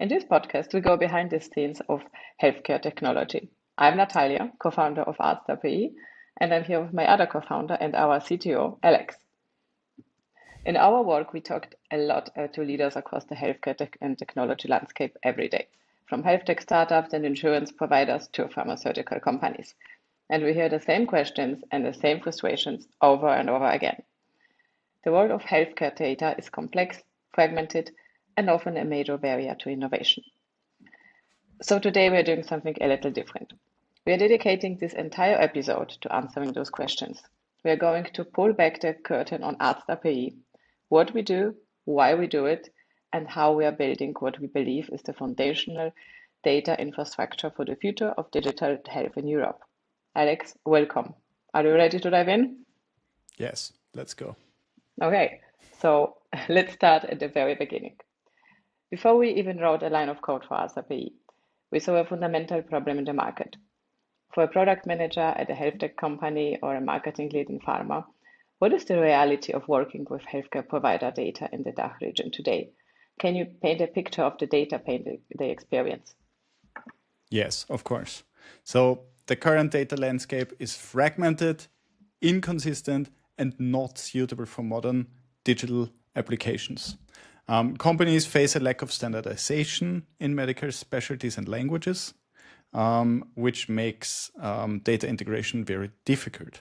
In this podcast, we go behind the scenes of healthcare technology. I'm Natalia, co-founder of ArztAPI, and I'm here with my other co-founder and our CTO, Alex. In our work, we talked a lot to leaders across the healthcare and technology landscape every day, from health tech startups and insurance providers to pharmaceutical companies. And we hear the same questions and the same frustrations over and over again. The world of healthcare data is complex, fragmented, and often a major barrier to innovation. So today we're doing something a little different. We are dedicating this entire episode to answering those questions. We are going to pull back the curtain on ArztAPI, what we do, why we do it, and how we are building what we believe is the foundational data infrastructure for the future of digital health in Europe. Alex, welcome. Are you ready to dive in? Yes, let's go. Okay, so let's start at the very beginning. Before we even wrote a line of code for ArztAPI, we saw a fundamental problem in the market. For a product manager at a health tech company or a marketing lead in pharma, what is the reality of working with healthcare provider data in the DACH region today? Can you paint a picture of the data pain they experience? Yes, of course. So the current data landscape is fragmented, inconsistent, and not suitable for modern digital applications. Companies face a lack of standardization in medical specialties and languages, which makes data integration very difficult.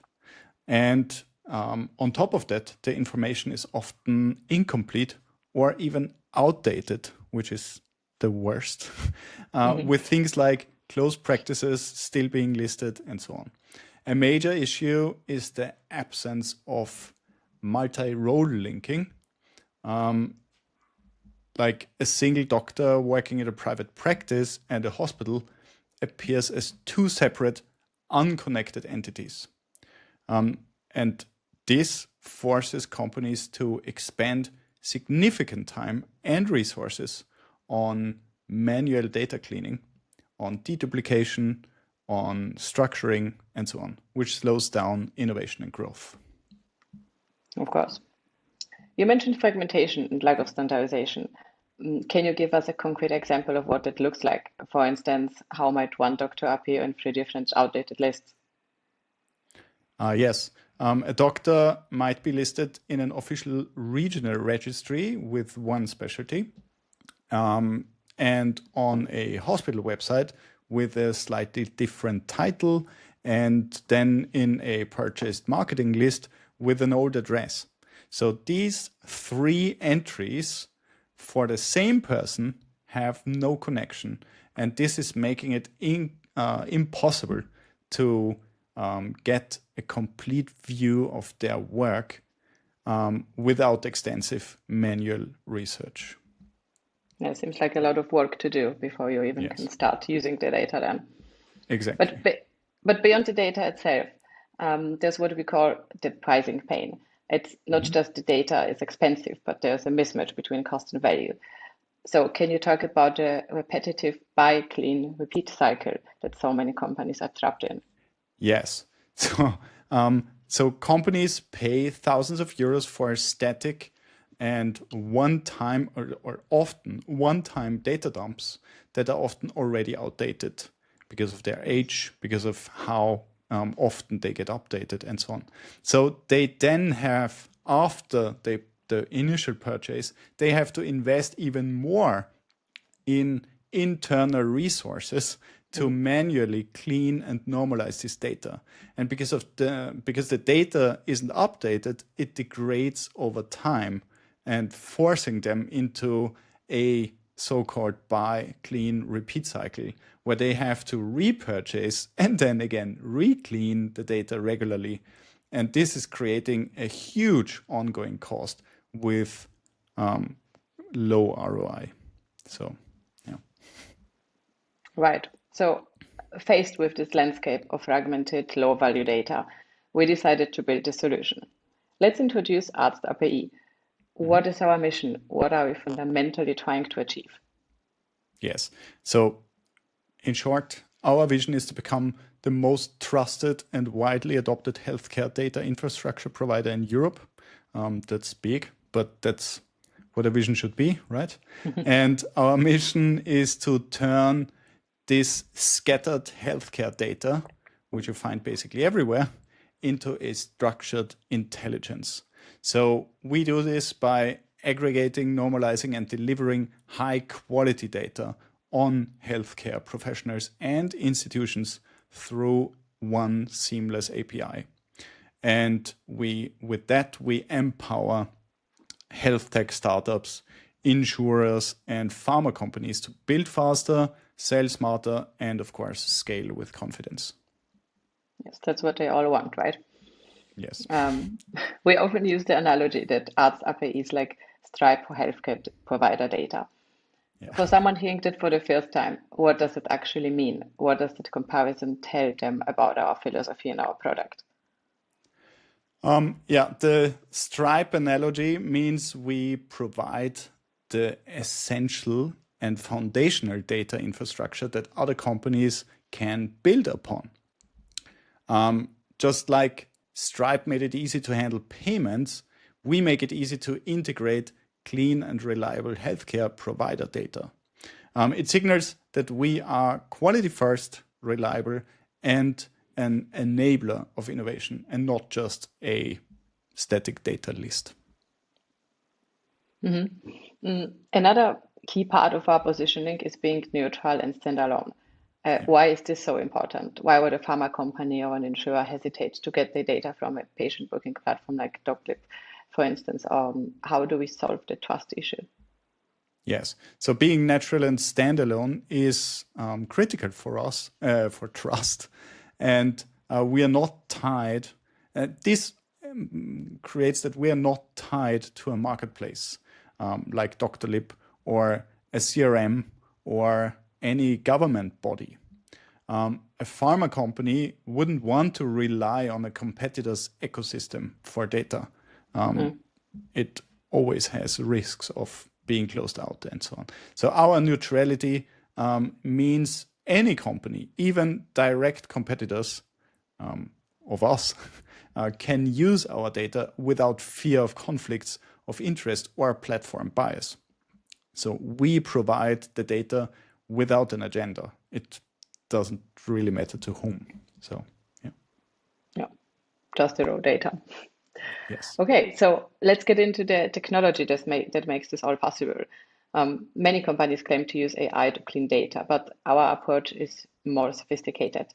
And on top of that, the information is often incomplete or even outdated, which is the worst, with things like closed practices still being listed and so on. A major issue is the absence of multi-role linking. Like a single doctor working in a private practice and a hospital appears as two separate, unconnected entities. And this forces companies to expend significant time and resources on manual data cleaning, on deduplication, on structuring, and so on, which slows down innovation and growth. Of course. You mentioned fragmentation and lack of standardization. Can you give us a concrete example of what it looks like? For instance, how might one doctor appear in 3 different outdated lists? Yes. A doctor might be listed in an official regional registry with one specialty, and on a hospital website with a slightly different title, and then in a purchased marketing list with an old address. So these 3 entries for the same person have no connection, and this is making it impossible to get a complete view of their work without extensive manual research. Yeah, it seems like a lot of work to do before you even can start using the data then. Exactly. But beyond the data itself, there's what we call the pricing pain. It's not just the data is expensive, but there's a mismatch between cost and value. So can you talk about the repetitive buy, clean, repeat cycle that so many companies are trapped in? Yes. So companies pay thousands of euros for static and one-time or often one-time data dumps that are often already outdated because of their age, because of how often they get updated and so on. So they then have, after the initial purchase, they have to invest even more in internal resources to manually clean and normalize this data. And because the data isn't updated, it degrades over time and forcing them into a so-called buy, clean, repeat cycle, where they have to repurchase and then again re-clean the data regularly. And this is creating a huge ongoing cost with low ROI. So, yeah. Right. So faced with this landscape of fragmented, low-value data, we decided to build a solution. Let's introduce ArztAPI. What is our mission? What are we fundamentally trying to achieve? Yes. So, in short, our vision is to become the most trusted and widely adopted healthcare data infrastructure provider in Europe. That's big, but that's what a vision should be, right? And our mission is to turn this scattered healthcare data, which you find basically everywhere, into a structured intelligence. So we do this by aggregating, normalizing, and delivering high quality data on healthcare professionals and institutions through one seamless API. And with that, we empower health tech startups, insurers, and pharma companies to build faster, sell smarter, and of course, scale with confidence. Yes, that's what they all want, right? Yes. We often use the analogy that ArztAPI is like Stripe for healthcare provider data. Yeah. For someone hearing that for the first time, what does it actually mean? What does that comparison tell them about our philosophy and our product? The Stripe analogy means we provide the essential and foundational data infrastructure that other companies can build upon. Just like Stripe made it easy to handle payments, we make it easy to integrate clean and reliable healthcare provider data. It signals that we are quality first, reliable, and an enabler of innovation and not just a static data list. Another key part of our positioning is being neutral and standalone. Why is this so important? Why would a pharma company or an insurer hesitate to get their data from a patient booking platform like Doclib, for instance? How do we solve the trust issue? Yes. So being natural and standalone is critical for us, for trust. And we are not tied. This creates that we are not tied to a marketplace like Doclib or a CRM or any government body. A pharma company wouldn't want to rely on a competitor's ecosystem for data. It always has risks of being closed out and so on. So our neutrality means any company, even direct competitors of us, can use our data without fear of conflicts of interest or platform bias. So we provide the data without an agenda. It doesn't really matter to whom. So, yeah, just the raw data. Yes. Okay, so let's get into the technology that makes this all possible. Many companies claim to use AI to clean data, but our approach is more sophisticated.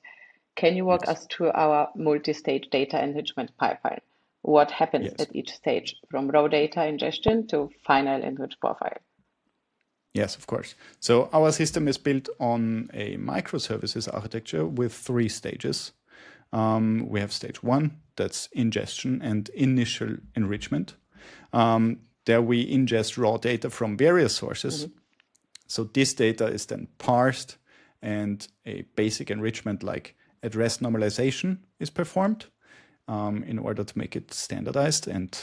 Can you walk us through our multi-stage data enrichment pipeline? What happens at each stage, from raw data ingestion to final enriched profile? Yes, of course. So our system is built on a microservices architecture with 3 stages. We have stage 1, that's ingestion and initial enrichment. There we ingest raw data from various sources. So this data is then parsed and a basic enrichment like address normalization is performed in order to make it standardized and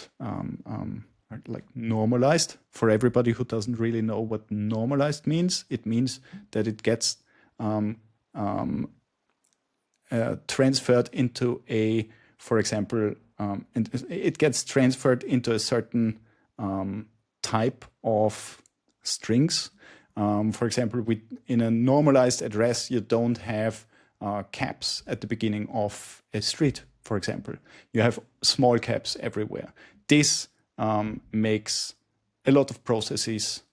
like normalized. For everybody who doesn't really know what normalized means, it means that it gets transferred into a, for example, it gets transferred into a certain type of strings. For example, in a normalized address, you don't have caps at the beginning of a street, for example. You have small caps everywhere. This makes a lot of processes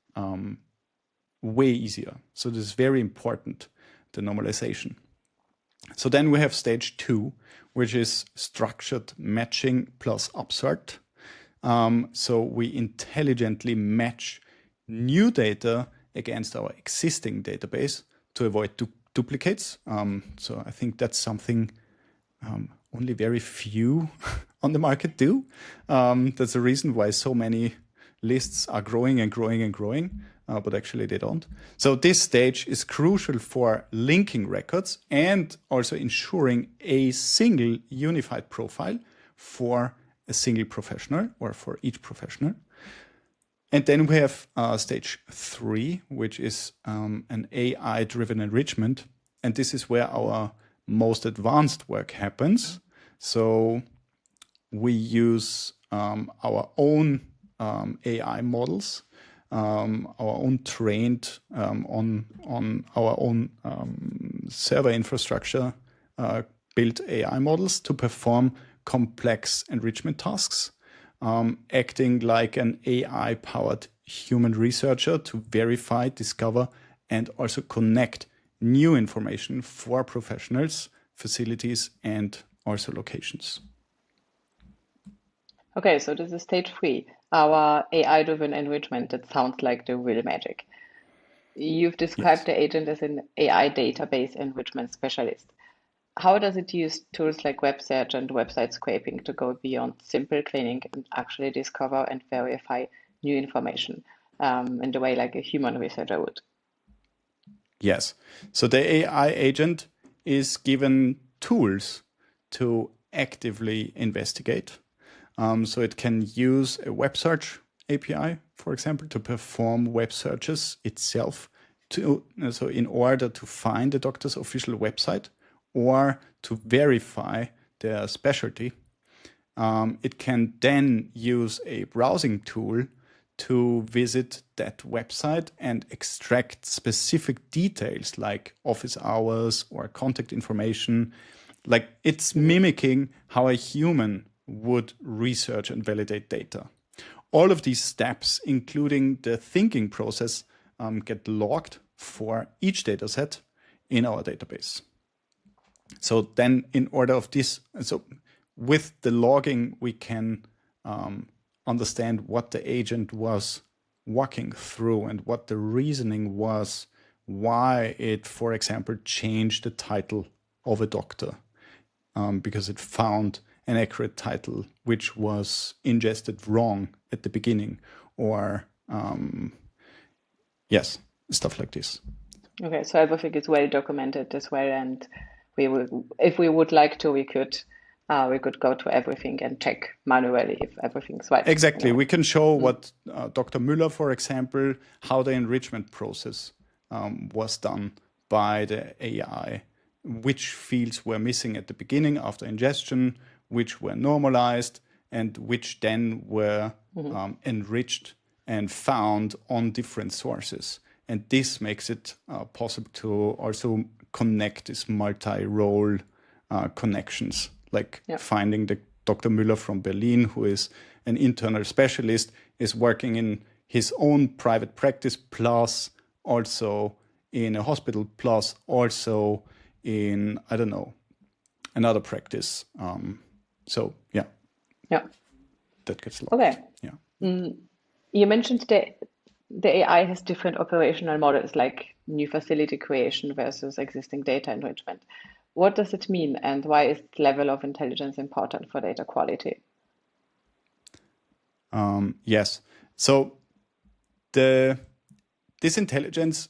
way easier. So this is very important, the normalization. So then we have stage 2, which is structured matching plus upsort. So we intelligently match new data against our existing database to avoid duplicates. So I think that's something only very few on the market do. That's the reason why so many lists are growing and growing and growing, but actually they don't. So this stage is crucial for linking records and also ensuring a single unified profile for a single professional or for each professional. And then we have stage 3, which is an AI-driven enrichment. And this is where our most advanced work happens. So we use our own AI models our own trained on our own server infrastructure built AI models to perform complex enrichment tasks, acting like an AI-powered human researcher to verify, discover, and also connect new information for professionals, facilities, and also locations. Okay, so this is stage 3, our AI-driven enrichment. That sounds like the real magic. You've described Yes. the agent as an AI database enrichment specialist. How does it use tools like web search and website scraping to go beyond simple cleaning and actually discover and verify new information in the way like a human researcher would? Yes. So the AI agent is given tools to actively investigate. So it can use a web search API, for example, to perform web searches itself so in order to find the doctor's official website or to verify their specialty. It can then use a browsing tool to visit that website and extract specific details like office hours or contact information. Like it's mimicking how a human would research and validate data. All of these steps, including the thinking process, get logged for each data set in our database. So then in order of this, so with the logging, we can understand what the agent was walking through and what the reasoning was, why it, for example, changed the title of a doctor because it found an accurate title which was ingested wrong at the beginning, or yes, stuff like this. Okay, so everything is well documented as well, and we will, if we would like to, we could go to everything and check manually if everything's right. Exactly. We can show what Dr. Müller, for example, how the enrichment process was done by the AI, which fields were missing at the beginning after ingestion, which were normalized, and which then were enriched and found on different sources. And this makes it possible to also connect these multi-role connections, like finding the Dr. Müller from Berlin, who is an internal specialist, is working in his own private practice, plus also in a hospital, plus also in, I don't know, another practice. So yeah, that gets logged. Okay. Yeah. You mentioned the AI has different operational models, like new facility creation versus existing data enrichment. What does it mean, and why is the level of intelligence important for data quality? Yes. So this intelligence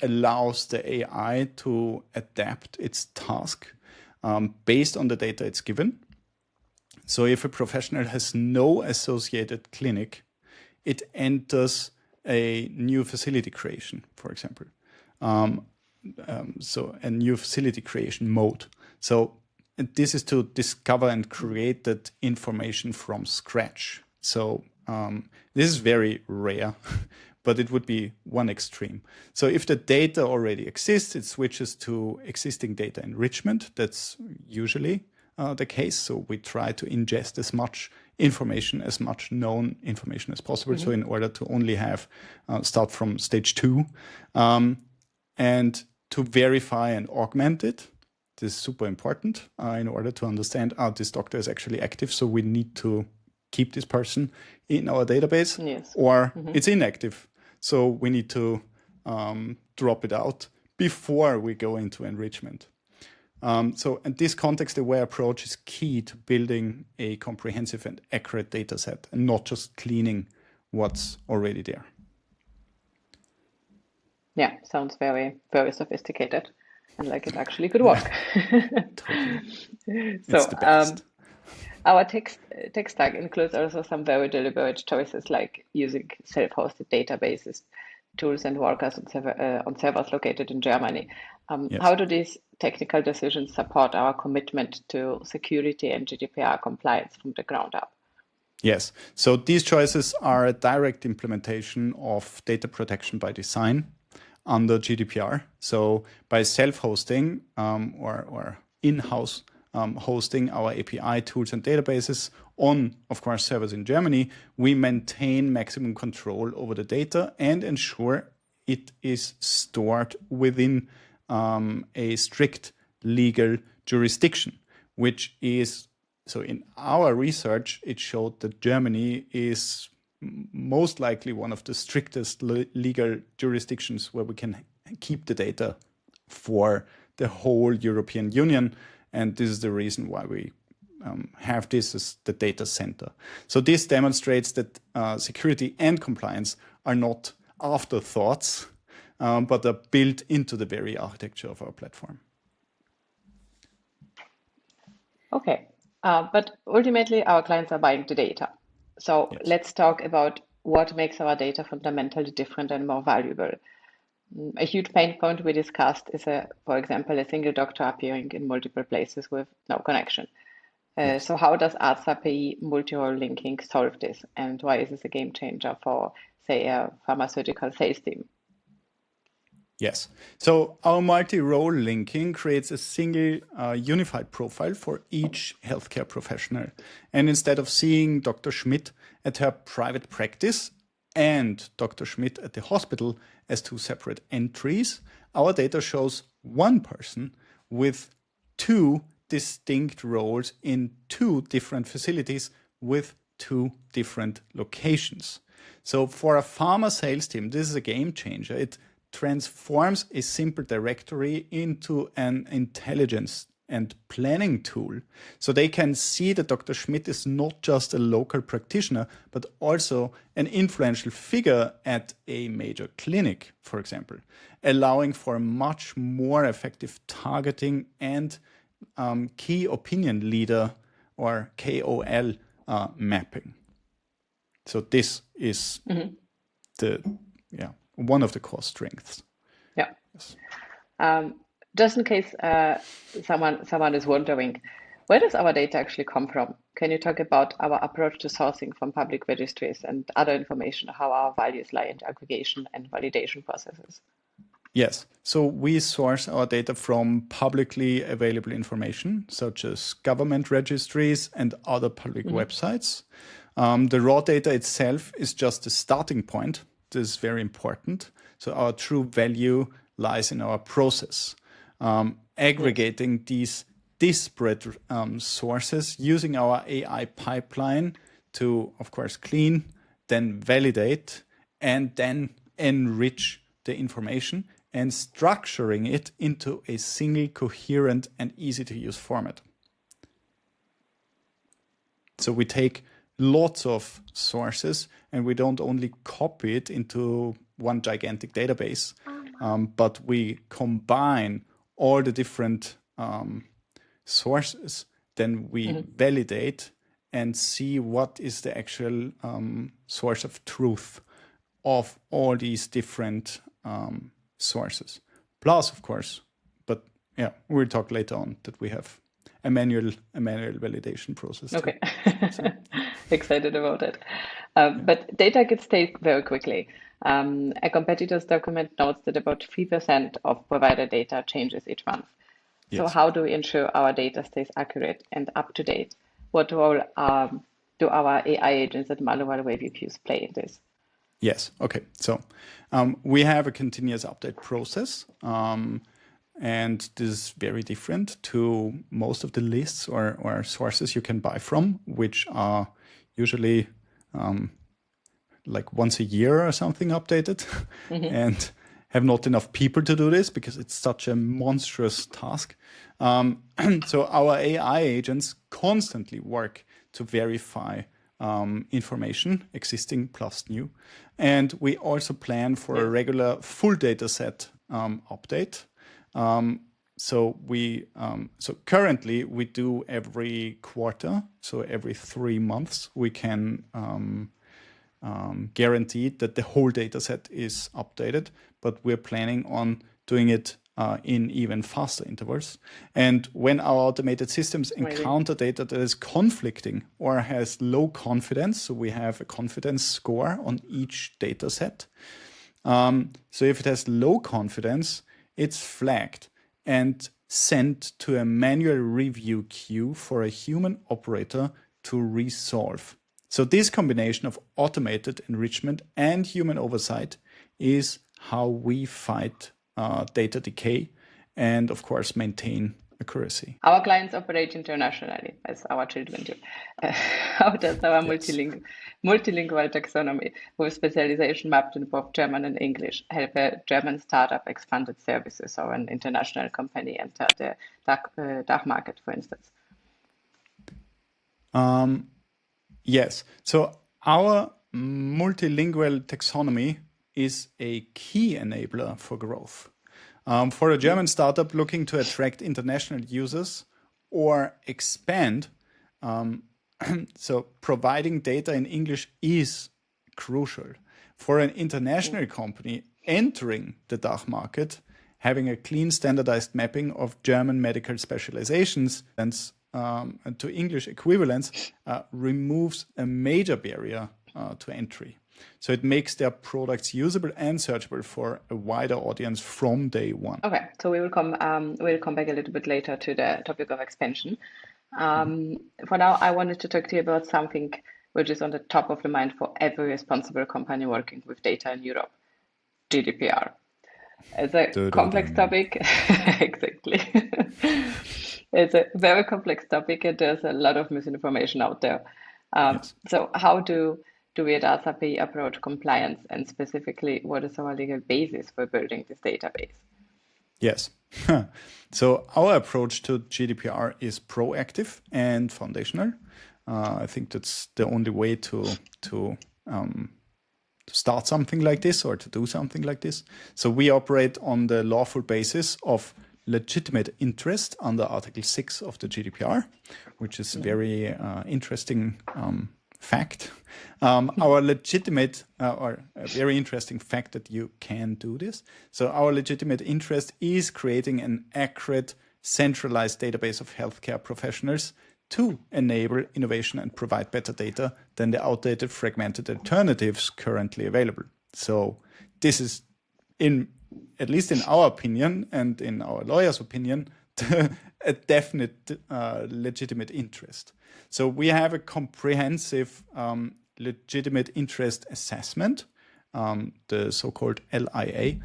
allows the AI to adapt its task based on the data it's given. So if a professional has no associated clinic, it enters a new facility creation, for example. So a new facility creation mode. So this is to discover and create that information from scratch. So this is very rare, but it would be one extreme. So if the data already exists, it switches to existing data enrichment. That's usually the case. So we try to ingest as much information, as much known information as possible. So in order to only have start from stage 2 and to verify and augment it. This is super important in order to understand, this doctor is actually active. So we need to keep this person in our database, or it's inactive. So we need to drop it out before we go into enrichment. So in this context-aware approach is key to building a comprehensive and accurate data set and not just cleaning what's already there. Yeah, sounds very, very sophisticated and like it actually could work. Totally. So It's the best. our tech stack includes also some very deliberate choices like using self-hosted databases, tools and workers on servers located in Germany. Yes. How do these technical decisions support our commitment to security and GDPR compliance from the ground up? Yes. So these choices are a direct implementation of data protection by design under GDPR. So by self-hosting or in-house hosting our API tools and databases on, of course, servers in Germany, we maintain maximum control over the data and ensure it is stored within a strict legal jurisdiction, which is, so in our research, it showed that Germany is most likely one of the strictest legal jurisdictions where we can keep the data for the whole European Union. And this is the reason why we have this as the data center. So this demonstrates that security and compliance are not afterthoughts, but are built into the very architecture of our platform. Okay, but ultimately our clients are buying the data. So Yes. let's talk about what makes our data fundamentally different and more valuable. A huge pain point we discussed is, for example, a single doctor appearing in multiple places with no connection. Yes. So how does ArztAPI multi-role linking solve this? And why is this a game changer for, say, a pharmaceutical sales team? Yes. So our multi-role linking creates a single unified profile for each healthcare professional. And instead of seeing Dr. Schmidt at her private practice and Dr. Schmidt at the hospital as two separate entries, our data shows one person with two distinct roles in two different facilities with two different locations. So for a pharma sales team, this is a game changer. It transforms a simple directory into an intelligence and planning tool. So they can see that Dr. Schmidt is not just a local practitioner, but also an influential figure at a major clinic, for example, allowing for much more effective targeting and key opinion leader or KOL mapping. So this is one of the core strengths. Yeah. Yes. Just in case someone is wondering, where does our data actually come from? Can you talk about our approach to sourcing from public registries and other information, how our values lie in aggregation and validation processes? Yes. So we source our data from publicly available information, such as government registries and other public websites. The raw data itself is just a starting point. This is very important. So our true value lies in our process. Aggregating these disparate sources using our AI pipeline to, of course, clean, then validate, and then enrich the information and structuring it into a single coherent and easy to use format. So we take lots of sources and we don't only copy it into one gigantic database, but we combine all the different sources. Then we validate and see what is the actual source of truth of all these different sources. Plus, of course, but yeah, we'll talk later on that we have a manual validation process. Okay, excited about it. But data gets stale very quickly. A competitor's document notes that about 3% of provider data changes each month. So Yes. how do we ensure our data stays accurate and up to date? What role do our AI agents at Multilingual Review Queues play in this? Yes. Okay. So we have a continuous update process. And this is very different to most of the lists or sources you can buy from, which are usually like once a year or something updated and have not enough people to do this because it's such a monstrous task. So our AI agents constantly work to verify information, existing plus new. And we also plan for a regular full data set update. So currently we do every quarter. So every 3 months we can guarantee that the whole data set is updated. But we're planning on doing it in even faster intervals. And when our automated systems encounter data that is conflicting or has low confidence, so we have a confidence score on each data set. So if it has low confidence, it's flagged and sent to a manual review queue for a human operator to resolve. So this combination of automated enrichment and human oversight is how we fight data decay and, of course, maintain accuracy. Our clients operate internationally, as our children do. How does our multilingual taxonomy with specialization mapped in both German and English help a German startup expand its services or an international company enter the DACH market, for instance? Yes. So our multilingual taxonomy is a key enabler for growth. For a German startup looking to attract international users or expand, so providing data in English is crucial. For an international company entering the DACH market, having a clean standardized mapping of German medical specializations and to English equivalents removes a major barrier to entry. So it makes their products usable and searchable for a wider audience from day one. Okay, so we'll come back a little bit later to the topic of expansion. For now, I wanted to talk to you about something which is on the top of the mind for every responsible company working with data in Europe: GDPR. It's a complex topic. Exactly. It's a very complex topic, and there's a lot of misinformation out there. Yes. So how do we at ArztAPI approach compliance, and specifically, what is our legal basis for building this database? Yes. So our approach to GDPR is proactive and foundational. I think that's the only way to start something like this or to do something like this. So we operate on the lawful basis of legitimate interest under Article 6 of the GDPR, which is a very interesting fact. Our legitimate or a very interesting fact that you can do this. So our legitimate interest is creating an accurate, centralized database of healthcare professionals to enable innovation and provide better data than the outdated, fragmented alternatives currently available. So this is, at least in our opinion and in our lawyer's opinion, a definite legitimate interest. So we have a comprehensive legitimate interest assessment, the so-called LIA,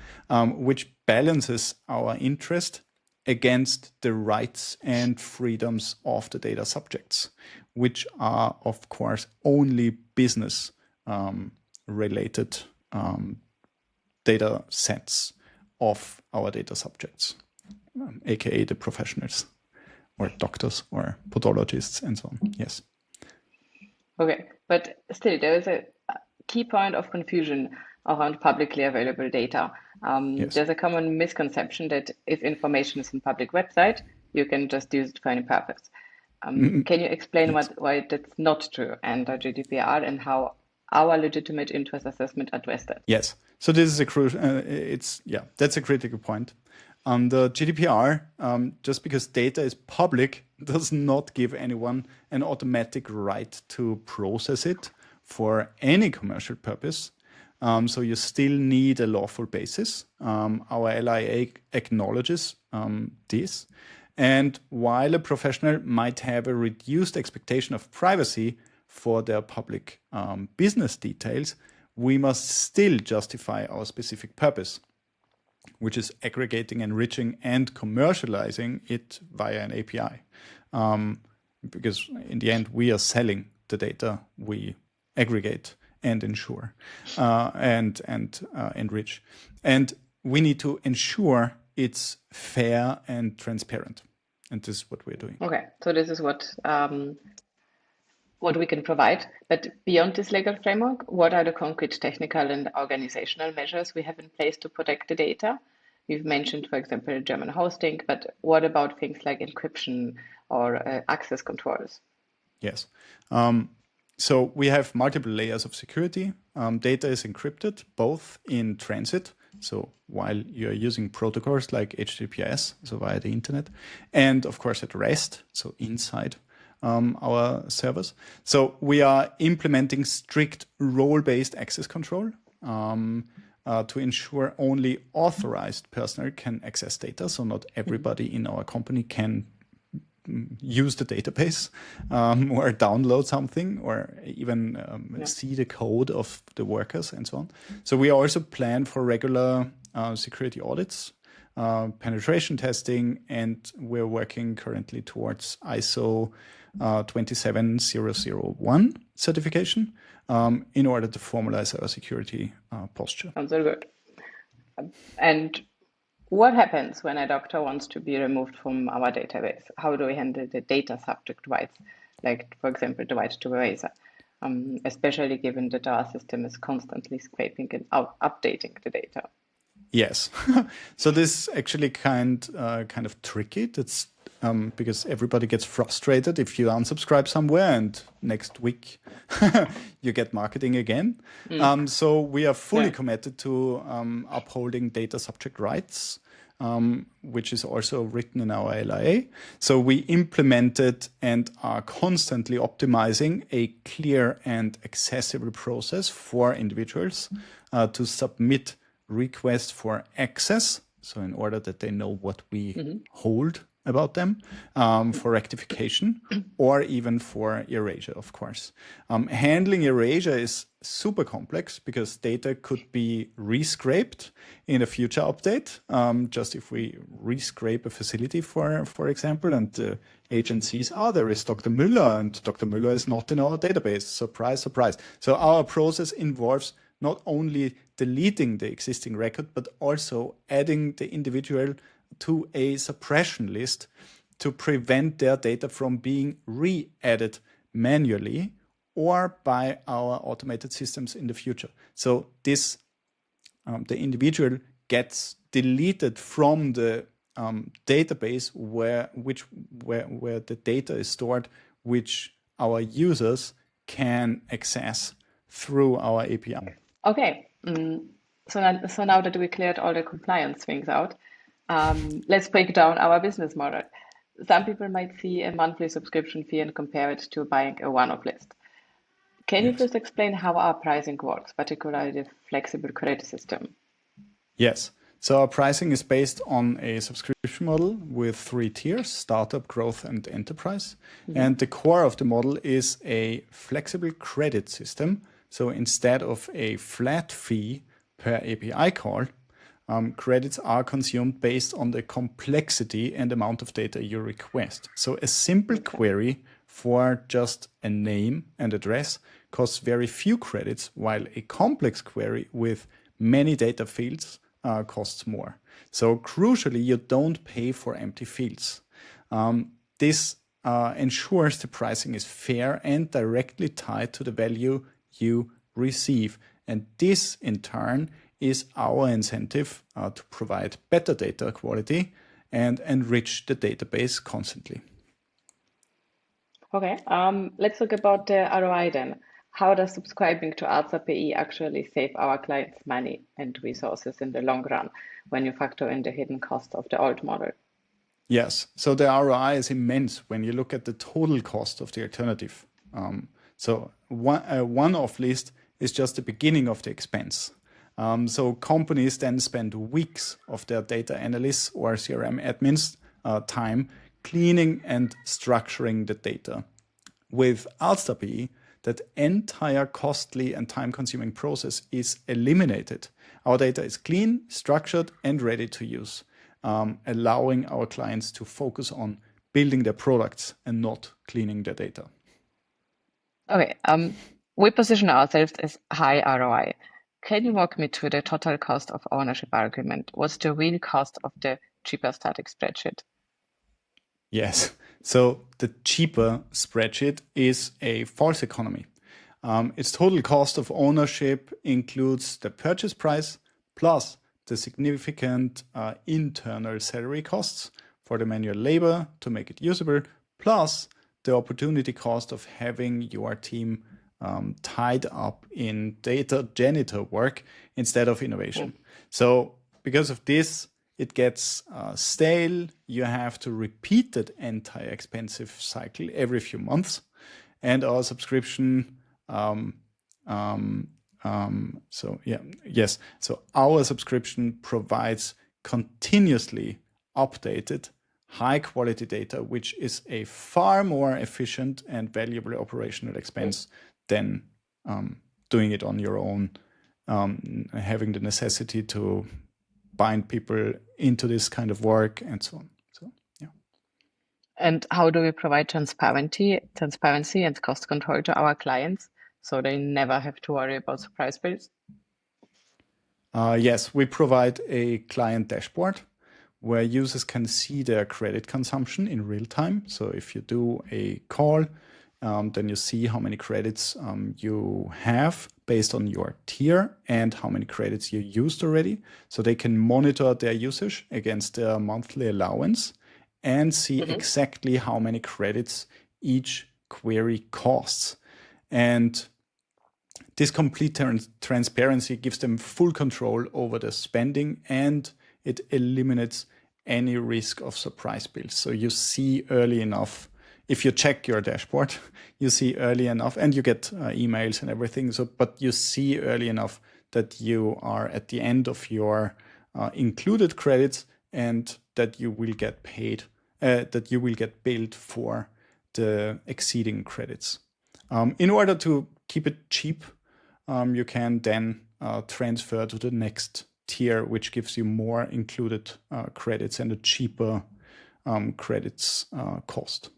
which balances our interest against the rights and freedoms of the data subjects, which are, of course, only business related data sets of our data subjects, aka the professionals or doctors or pathologists and so on. Yes. Okay, but still there is a key point of confusion around publicly available data. Yes. There's a common misconception that if information is in public website, you can just use it for any purpose. Can you explain why that's not true under GDPR and how our legitimate interest assessment addressed that? Yes. So this is a crucial. That's a critical point. Under GDPR, just because data is public does not give anyone an automatic right to process it for any commercial purpose. So you still need a lawful basis. Our LIA acknowledges this. And while a professional might have a reduced expectation of privacy for their public business details, we must still justify our specific purpose, which is aggregating, enriching, and commercializing it via an API. Because in the end, we are selling the data we aggregate and ensure and enrich. And we need to ensure it's fair and transparent. And this is what we're doing. Okay, so this is what we can provide. But beyond this legal framework, what are the concrete technical and organizational measures we have in place to protect the data? You've mentioned, for example, German hosting, but what about things like encryption or access controls? Yes. So we have multiple layers of security. Data is encrypted both in transit, So while you're using protocols like HTTPS, so via the internet, and of course at rest, so inside our servers. So we are implementing strict role-based access control to ensure only authorized personnel can access data. So not everybody in our company can use the database or download something or even see the code of the workers and so on. So we also plan for regular security audits, penetration testing, and we're working currently towards ISO 27001 certification in order to formalize our security posture. Sounds very good. And what happens when a doctor wants to be removed from our database? How do we handle the data subject rights, like, for example, the right to erasure, especially given that our system is constantly scraping and updating the data? Yes. So this is actually kind of tricky. That's because everybody gets frustrated if you unsubscribe somewhere and next week you get marketing again. So we are fully committed to upholding data subject rights, which is also written in our LIA. So we implemented and are constantly optimizing a clear and accessible process for individuals to submit requests for access. So in order that they know what we hold about them, for rectification or even for erasure, of course. Handling erasure is super complex because data could be rescraped in a future update. Just if we rescrape a facility, for example, and the agent sees, there is Dr. Müller, and Dr. Müller is not in our database. Surprise, surprise. So our process involves not only deleting the existing record, but also adding the individual to a suppression list to prevent their data from being re-added manually or by our automated systems in the future. So this, the individual gets deleted from the database where the data is stored, which our users can access through our API. Okay, so now that we cleared all the compliance things out, let's break down our business model. Some people might see a monthly subscription fee and compare it to buying a one-off list. Can you first explain how our pricing works, particularly the flexible credit system? Yes. So our pricing is based on a subscription model with 3 tiers: startup, growth, and enterprise. And the core of the model is a flexible credit system. So instead of a flat fee per API call, credits are consumed based on the complexity and amount of data you request. So a simple query for just a name and address costs very few credits, while a complex query with many data fields costs more. So crucially, you don't pay for empty fields. This ensures the pricing is fair and directly tied to the value you receive. And this, in turn, is our incentive to provide better data quality and enrich the database constantly. Okay, let's talk about the ROI then. How does subscribing to ArztAPI actually save our clients money and resources in the long run when you factor in the hidden cost of the old model? Yes, so the ROI is immense when you look at the total cost of the alternative. So one-off list is just the beginning of the expense. So companies then spend weeks of their data analysts or CRM admins time cleaning and structuring the data. With ArztAPI, that entire costly and time-consuming process is eliminated. Our data is clean, structured, and ready to use, allowing our clients to focus on building their products and not cleaning their data. Okay, we position ourselves as high ROI. Can you walk me through the total cost of ownership argument? What's the real cost of the cheaper static spreadsheet? Yes. So the cheaper spreadsheet is a false economy. Its total cost of ownership includes the purchase price plus the significant internal salary costs for the manual labor to make it usable, plus the opportunity cost of having your team tied up in data janitor work instead of innovation. So because of this, it gets stale. You have to repeat that entire expensive cycle every few months. And our subscription, so our subscription provides continuously updated high quality data, which is a far more efficient and valuable operational expense than doing it on your own, having the necessity to bind people into this kind of work and so on. So, yeah. And how do we provide transparency and cost control to our clients so they never have to worry about surprise bills? Yes, we provide a client dashboard where users can see their credit consumption in real time. So if you do a call, then you see how many credits you have based on your tier and how many credits you used already. So they can monitor their usage against their monthly allowance and see exactly how many credits each query costs. And this complete transparency gives them full control over the spending, and it eliminates any risk of surprise bills. So you see early enough. If you check your dashboard, you see early enough, and you get emails and everything. So, but you see early enough that you are at the end of your included credits, and that you will get paid, that you will get billed for the exceeding credits. In order to keep it cheap, you can then transfer to the next tier, which gives you more included credits and a cheaper credits cost.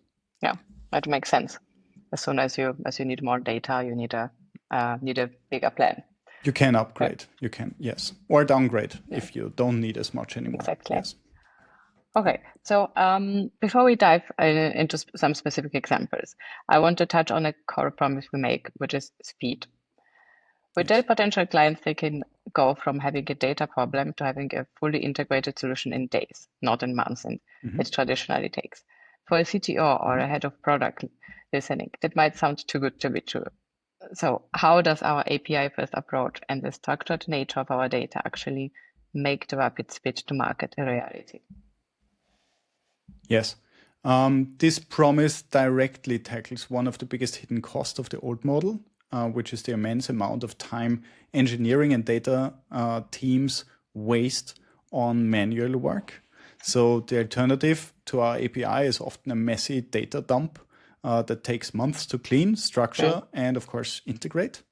Yeah, that makes sense. As soon as you need more data, you need a bigger plan. You can upgrade. Yeah. You can, yes, or downgrade if you don't need as much anymore. Exactly. Yes. Okay, so before we dive into some specific examples, I want to touch on a core promise we make, which is speed. We tell potential clients they can go from having a data problem to having a fully integrated solution in days, not in months, and it traditionally takes. For a CTO or a head of product listening, that might sound too good to be true. So how does our API-first approach and the structured nature of our data actually make the rapid speed to market a reality? Yes. This promise directly tackles one of the biggest hidden costs of the old model, which is the immense amount of time engineering and data teams waste on manual work. So the alternative to our API is often a messy data dump that takes months to clean, structure, and of course integrate.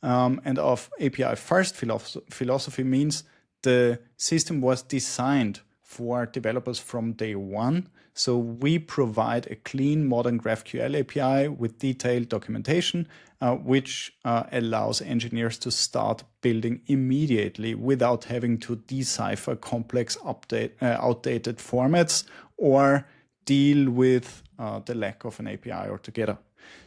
And our API first philosophy means the system was designed for developers from day one. So we provide a clean modern GraphQL API with detailed documentation, which allows engineers to start building immediately without having to decipher complex outdated formats or deal with the lack of an API altogether.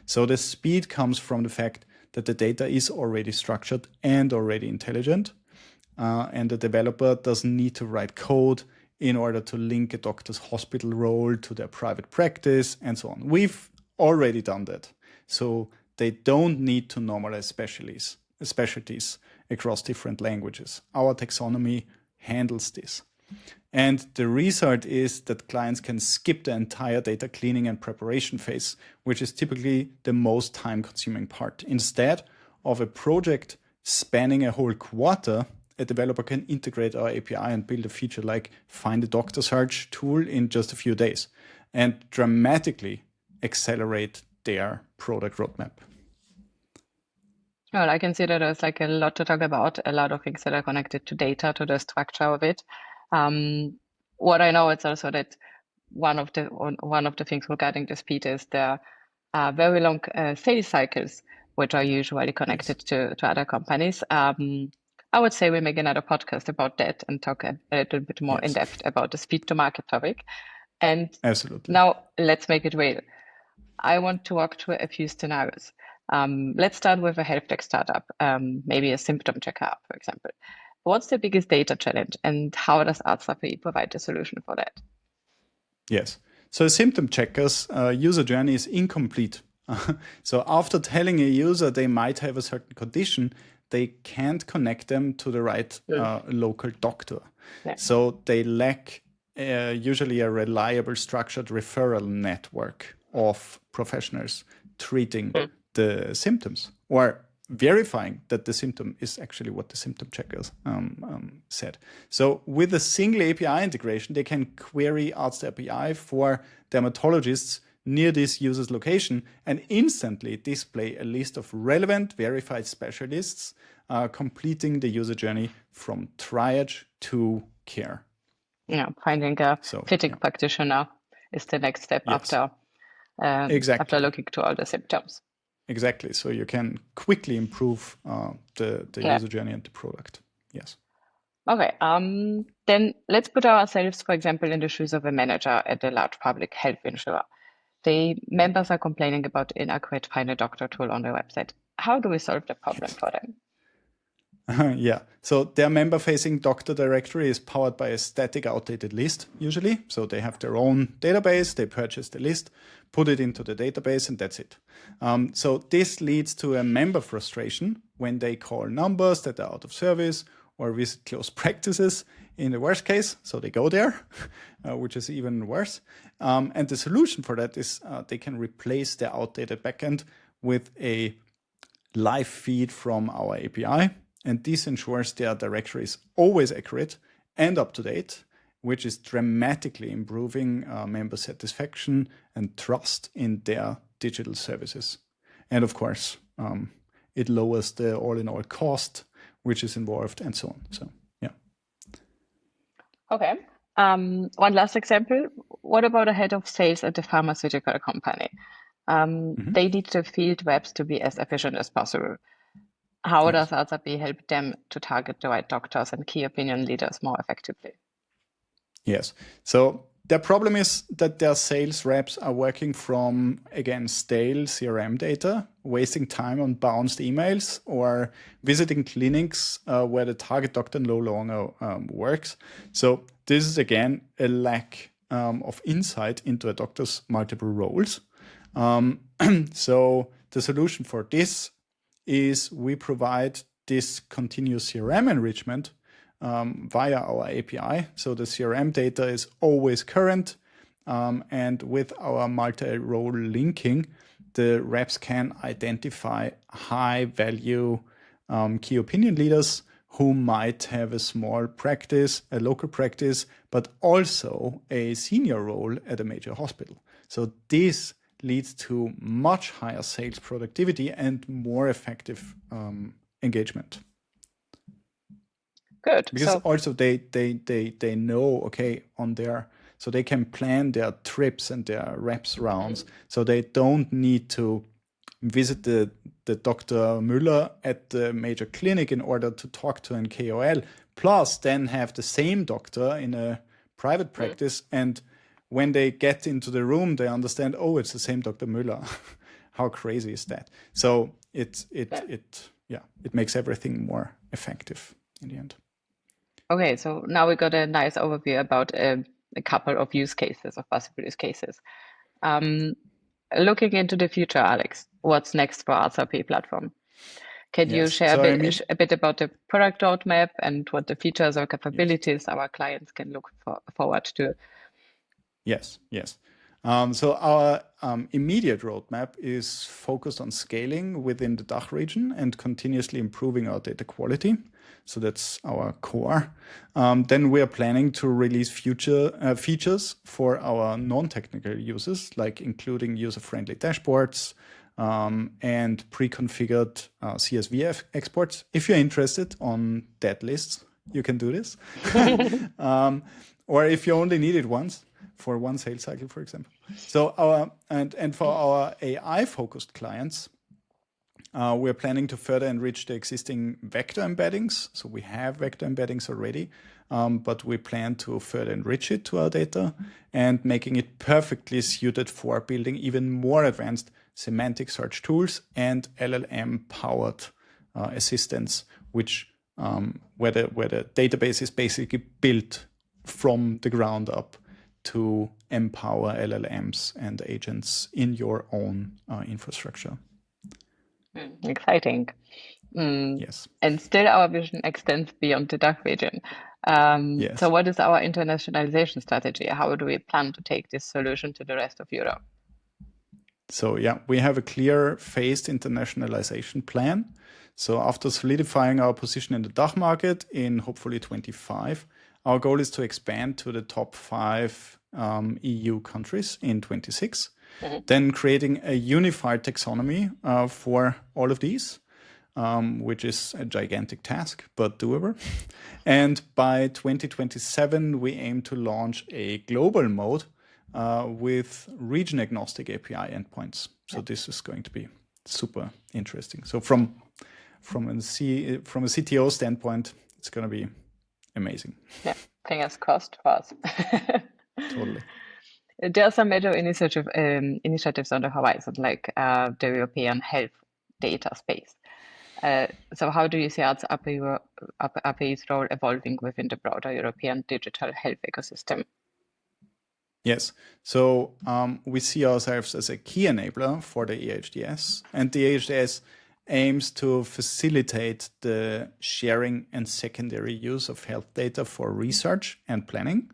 So the speed comes from the fact that the data is already structured and already intelligent, and the developer doesn't need to write code in order to link a doctor's hospital role to their private practice and so on. We've already done that. So they don't need to normalize specialties across different languages. Our taxonomy handles this. And the result is that clients can skip the entire data cleaning and preparation phase, which is typically the most time-consuming part. Instead of a project spanning a whole quarter, a developer can integrate our API and build a feature like find a doctor search tool in just a few days and dramatically accelerate their product roadmap. Well, I can see that there's like a lot to talk about, a lot of things that are connected to data, to the structure of it. What I know is also that one of the things regarding the speed is the very long sales cycles, which are usually connected to other companies. I would say we make another podcast about that and talk a little bit more in depth about the speed to market topic. And absolutely. Now let's make it real. I want to walk through a few scenarios. Let's start with a health tech startup, maybe a symptom checker app, for example. What's the biggest data challenge and how does ArztAPI provide a solution for that? Yes. So symptom checkers user journey is incomplete So after telling a user they might have a certain condition, they can't connect them to the right local doctor. Yeah. So they lack usually a reliable structured referral network of professionals treating the symptoms or verifying that the symptom is actually what the symptom checkers said. So with a single API integration, they can query ArztAPI for dermatologists near this user's location and instantly display a list of relevant verified specialists completing the user journey from triage to care. Yeah, finding a fitting practitioner is the next step after looking to all the symptoms. Exactly. So you can quickly improve the user journey and the product. Yes. Okay. Then let's put ourselves, for example, in the shoes of a manager at a large public health insurer. The members are complaining about inadequate Find a Doctor tool on their website. How do we solve the problem for them? Yeah. So their member-facing doctor directory is powered by a static outdated list, usually. So they have their own database, they purchase the list, put it into the database, and that's it. So this leads to a member frustration when they call numbers that are out of service or visit closed practices in the worst case. So they go there, which is even worse. And the solution for that is they can replace the outdated backend with a live feed from our API. And this ensures their directory is always accurate and up to date, which is dramatically improving member satisfaction and trust in their digital services. And of course, it lowers the all-in-all cost, which is involved and so on. So, yeah. Okay. One last example. What about a head of sales at a pharmaceutical company? They need the field reps to be as efficient as possible. How does ArztAPI help them to target the right doctors and key opinion leaders more effectively? Yes. So their problem is that their sales reps are working from, again, stale CRM data, wasting time on bounced emails or visiting clinics where the target doctor no longer works. So this is, again, a lack of insight into a doctor's multiple roles. So the solution for this is we provide this continuous CRM enrichment via our API. So the CRM data is always current. And with our multi-role linking, the reps can identify high-value key opinion leaders who might have a small practice, a local practice, but also a senior role at a major hospital. So this leads to much higher sales productivity and more effective engagement. Good. Because also they know, okay, on their, so they can plan their trips and their reps rounds. So they don't need to visit the Dr. Müller at the major clinic in order to talk to an KOL, plus then have the same doctor in a private practice. And when they get into the room, they understand, oh, it's the same Dr. Müller. How crazy is that? So it makes everything more effective in the end. Okay, so now we got a nice overview about a couple of use cases, of possible use cases. Looking into the future, Alex, what's next for ArztAPI platform? Can you share a bit about the product roadmap and what the features or capabilities our clients can look forward to? Yes. So our immediate roadmap is focused on scaling within the DACH region and continuously improving our data quality. So that's our core. Then we are planning to release future features for our non-technical users, like including user-friendly dashboards and pre-configured CSV exports. If you're interested on that list, you can do this. Or if you only need it once, for one sales cycle, for example. So for our AI-focused clients, we're planning to further enrich the existing vector embeddings. So we have vector embeddings already, but we plan to further enrich it to our data and making it perfectly suited for building even more advanced semantic search tools and LLM-powered assistants, which where the database is basically built from the ground up to empower LLMs and agents in your own infrastructure. Exciting. Yes. And still our vision extends beyond the DACH region. Yes. So what is our internationalization strategy? How do we plan to take this solution to the rest of Europe? So yeah, we have a clear phased internationalization plan. So after solidifying our position in the DACH market in hopefully 25, our goal is to expand to the top 5 EU countries in 26, then creating a unified taxonomy for all of these, which is a gigantic task, but doable. And by 2027, we aim to launch a global mode with region-agnostic API endpoints. So this is going to be super interesting. So from a CTO standpoint, it's going to be amazing. Yeah, fingers crossed for us. Totally. There are some major initiatives on the horizon, like the European health data space. So how do you see ARTSAPI's role evolving within the broader European digital health ecosystem? Yes. So we see ourselves as a key enabler for the EHDS, and the EHDS aims to facilitate the sharing and secondary use of health data for research and planning.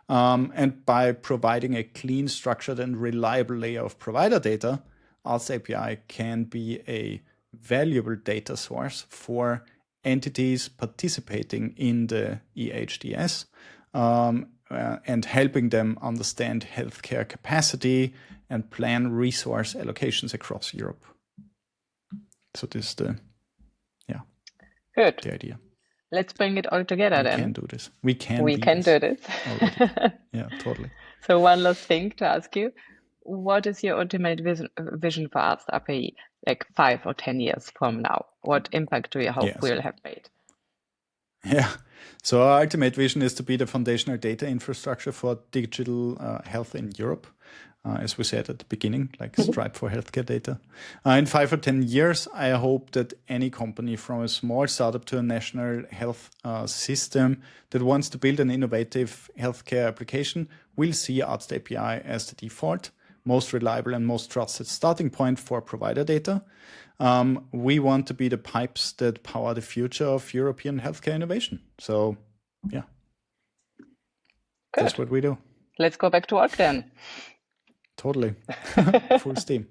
And by providing a clean, structured, and reliable layer of provider data, ArztAPI can be a valuable data source for entities participating in the EHDS and helping them understand healthcare capacity and plan resource allocations across Europe. So this is the idea. Let's bring it all together then. We can do this. We can do this. Yeah, totally. So one last thing to ask you. What is your ultimate vision for ArztAPI, like 5 or 10 years from now? What impact do you hope we'll have made? Yeah. So our ultimate vision is to be the foundational data infrastructure for digital health in Europe. As we said at the beginning, like Stripe for healthcare data. In 5 or 10 years, I hope that any company from a small startup to a national health system that wants to build an innovative healthcare application will see ARTST-API as the default, most reliable and most trusted starting point for provider data. We want to be the pipes that power the future of European healthcare innovation. So, yeah, that's what we do. Let's go back to work then. Totally. Full steam.